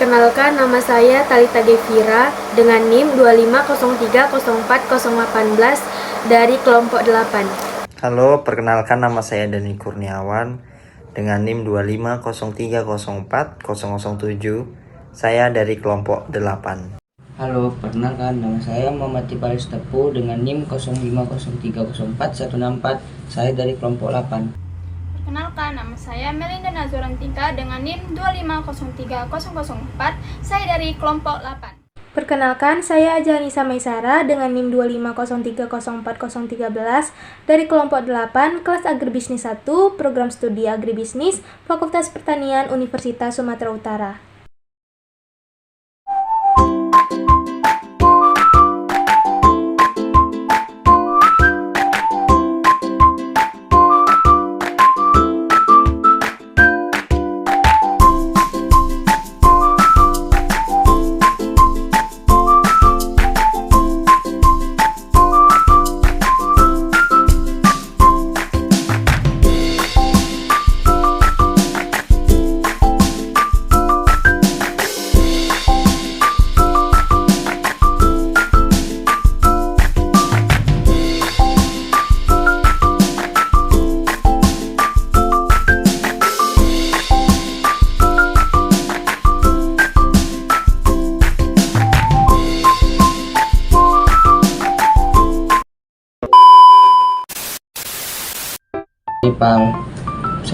Perkenalkan, nama saya Talita Devira dengan NIM 250304018 dari kelompok 8. Halo, perkenalkan nama saya Dani Kurniawan dengan NIM 25030404007. Saya dari kelompok 8. Halo, perkenalkan nama saya Muhammad Tipalis Tepu dengan NIM 050304164. Saya dari kelompok 8. Perkenalkan, nama saya Melinda Nazurantika dengan NIM 2503004. Saya dari kelompok 8. Perkenalkan, saya Janisa Maisara dengan NIM 250304013 dari kelompok 8, kelas Agribisnis 1, program studi Agribisnis, Fakultas Pertanian Universitas Sumatera Utara.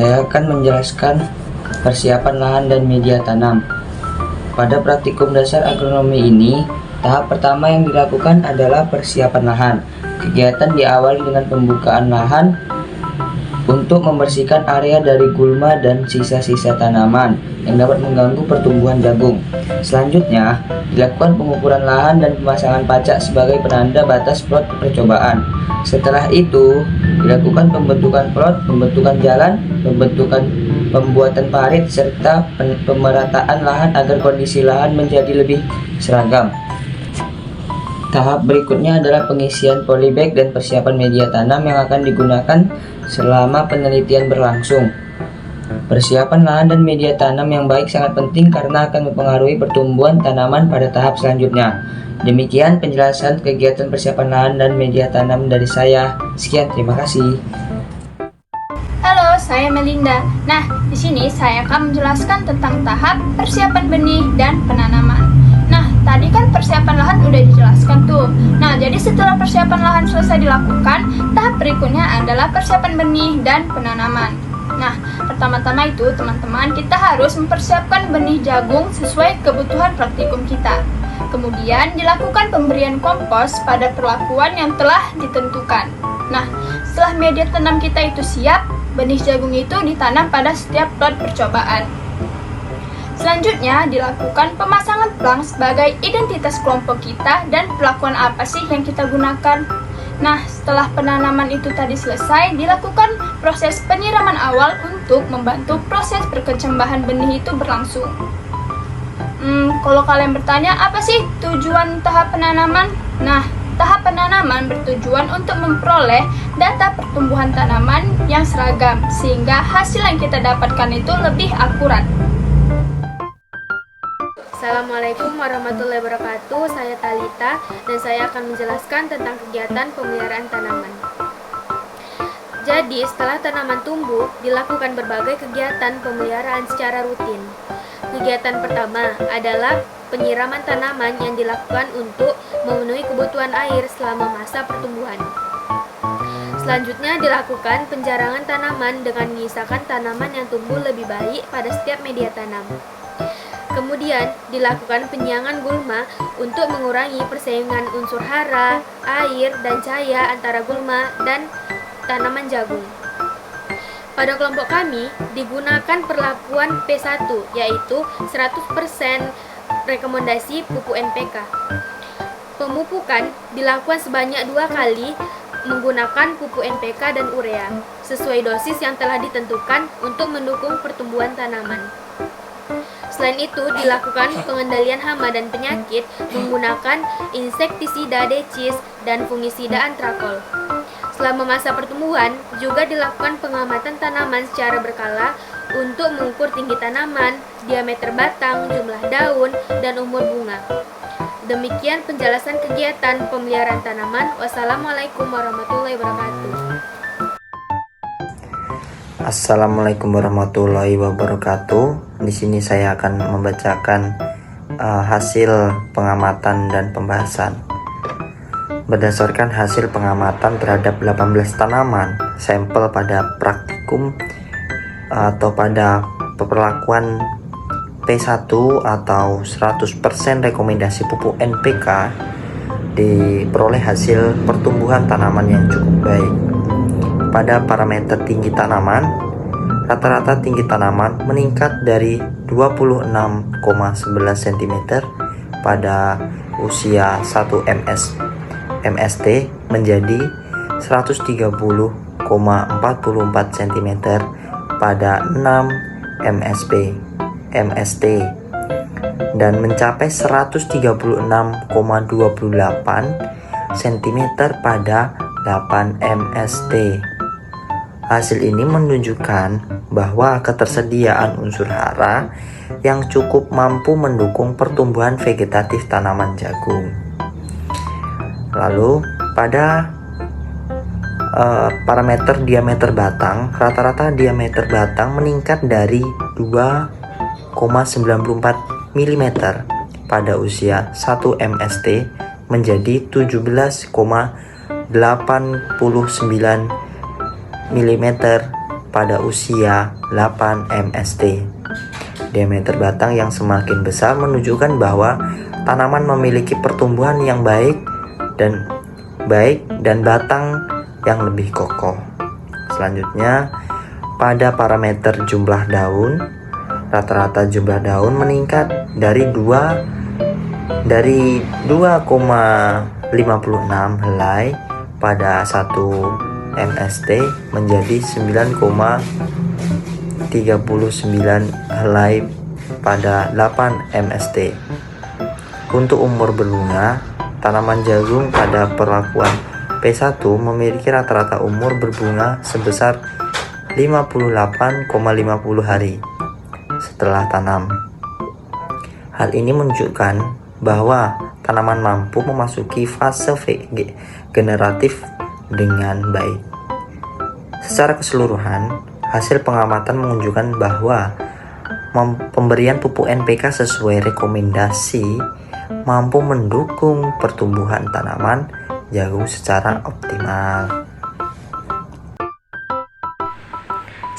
Saya akan menjelaskan persiapan lahan dan media tanam. Pada praktikum dasar agronomi ini, tahap pertama yang dilakukan adalah persiapan lahan. Kegiatan diawali dengan pembukaan lahan untuk membersihkan area dari gulma dan sisa-sisa tanaman yang dapat mengganggu pertumbuhan jagung. Selanjutnya, dilakukan pengukuran lahan dan pemasangan pacak sebagai penanda batas plot percobaan. Setelah itu, dilakukan pembentukan plot, pembentukan jalan, pembuatan parit, serta pemerataan lahan agar kondisi lahan menjadi lebih seragam. Tahap berikutnya adalah pengisian polybag dan persiapan media tanam yang akan digunakan selama penelitian berlangsung. Persiapan lahan dan media tanam yang baik sangat penting karena akan mempengaruhi pertumbuhan tanaman pada tahap selanjutnya. Demikian penjelasan kegiatan persiapan lahan dan media tanam dari saya. Sekian, terima kasih. Halo, saya Melinda. Nah, di sini saya akan menjelaskan tentang tahap persiapan benih dan penanaman. Nah, tadi kan persiapan lahan udah dijelaskan tuh. Nah, jadi setelah persiapan lahan selesai dilakukan, tahap berikutnya adalah persiapan benih dan penanaman. Nah, pertama-tama itu teman-teman, kita harus mempersiapkan benih jagung sesuai kebutuhan praktikum kita. Kemudian dilakukan pemberian kompos pada perlakuan yang telah ditentukan. Nah, setelah media tanam kita itu siap, benih jagung itu ditanam pada setiap plot percobaan. Selanjutnya dilakukan pemasangan plang sebagai identitas kelompok kita dan perlakuan apa sih yang kita gunakan. Nah, setelah penanaman itu tadi selesai, dilakukan proses penyiraman awal untuk membantu proses perkecambahan benih itu berlangsung. Kalau kalian bertanya, apa sih tujuan tahap penanaman? Nah, tahap penanaman bertujuan untuk memperoleh data pertumbuhan tanaman yang seragam, sehingga hasil yang kita dapatkan itu lebih akurat. Assalamualaikum warahmatullahi wabarakatuh. Saya Talita dan saya akan menjelaskan tentang kegiatan pemeliharaan tanaman. Jadi, setelah tanaman tumbuh, dilakukan berbagai kegiatan pemeliharaan secara rutin. Kegiatan pertama adalah penyiraman tanaman yang dilakukan untuk memenuhi kebutuhan air selama masa pertumbuhan. Selanjutnya dilakukan penjarangan tanaman dengan menyisakan tanaman yang tumbuh lebih baik pada setiap media tanam. Kemudian dilakukan penyiangan gulma untuk mengurangi persaingan unsur hara, air, dan cahaya antara gulma dan tanaman jagung. Pada kelompok kami digunakan perlakuan P1, yaitu 100% rekomendasi pupuk NPK. Pemupukan dilakukan sebanyak 2 kali menggunakan pupuk NPK dan urea, sesuai dosis yang telah ditentukan untuk mendukung pertumbuhan tanaman. Selain itu, dilakukan pengendalian hama dan penyakit menggunakan insektisida decis dan fungisida antrakol. Selama masa pertumbuhan, juga dilakukan pengamatan tanaman secara berkala untuk mengukur tinggi tanaman, diameter batang, jumlah daun, dan umur bunga. Demikian penjelasan kegiatan pemeliharaan tanaman. Wassalamualaikum warahmatullahi wabarakatuh. Assalamualaikum warahmatullahi wabarakatuh. Di sini saya akan membacakan hasil pengamatan dan pembahasan. Berdasarkan hasil pengamatan terhadap 18 tanaman sampel pada praktikum atau pada perlakuan P1 atau 100% rekomendasi pupuk NPK, diperoleh hasil pertumbuhan tanaman yang cukup baik. Pada parameter tinggi tanaman, rata-rata tinggi tanaman meningkat dari 26,11 cm pada usia 1 MST menjadi 130,44 cm pada 6 MST dan mencapai 136,28 cm pada 8 MST. Hasil ini menunjukkan bahwa ketersediaan unsur hara yang cukup mampu mendukung pertumbuhan vegetatif tanaman jagung. Lalu pada parameter diameter batang, rata-rata diameter batang meningkat dari 2,94 mm pada usia 1 MST menjadi 17,89 mm pada usia 8 MST. Diameter batang yang semakin besar menunjukkan bahwa tanaman memiliki pertumbuhan yang baik dan batang yang lebih kokoh. Selanjutnya, pada parameter jumlah daun, rata-rata jumlah daun meningkat dari 2,56 helai pada 1 MST menjadi 9,39 helai pada 8 MST. Untuk umur berbunga, tanaman jagung pada perlakuan P1 memiliki rata-rata umur berbunga sebesar 58,50 hari setelah tanam. Hal ini menunjukkan bahwa tanaman mampu memasuki fase generatif dengan baik. Secara keseluruhan, hasil pengamatan menunjukkan bahwa pemberian pupuk NPK sesuai rekomendasi mampu mendukung pertumbuhan tanaman jagung secara optimal.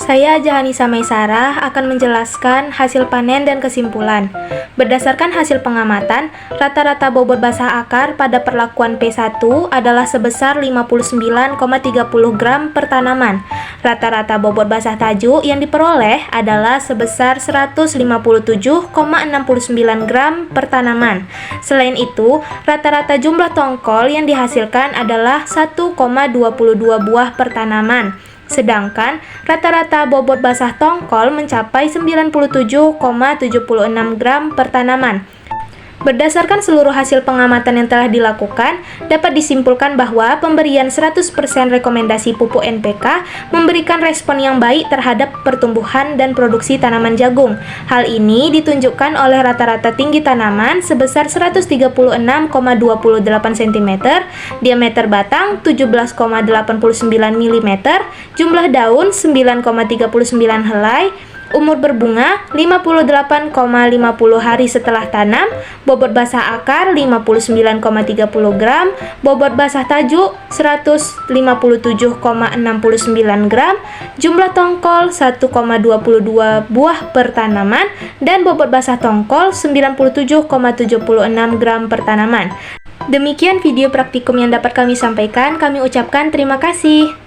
Saya Jahanisa Maisarah akan menjelaskan hasil panen dan kesimpulan. Berdasarkan hasil pengamatan, rata-rata bobot basah akar pada perlakuan P1 adalah sebesar 59,30 gram per tanaman. Rata-rata bobot basah tajuk yang diperoleh adalah sebesar 157,69 gram per tanaman. Selain itu, rata-rata jumlah tongkol yang dihasilkan adalah 1,22 buah per tanaman. Sedangkan rata-rata bobot basah tongkol mencapai 97,76 gram per tanaman. Berdasarkan seluruh hasil pengamatan yang telah dilakukan, dapat disimpulkan bahwa pemberian 100% rekomendasi pupuk NPK memberikan respon yang baik terhadap pertumbuhan dan produksi tanaman jagung. Hal ini ditunjukkan oleh rata-rata tinggi tanaman sebesar 136,28 cm, diameter batang 17,89 mm, jumlah daun 9,39 helai, umur berbunga 58,50 hari setelah tanam, bobot basah akar 59,30 gram, bobot basah tajuk 157,69 gram, jumlah tongkol 1,22 buah per tanaman, dan bobot basah tongkol 97,76 gram per tanaman. Demikian video praktikum yang dapat kami sampaikan. Kami ucapkan terima kasih.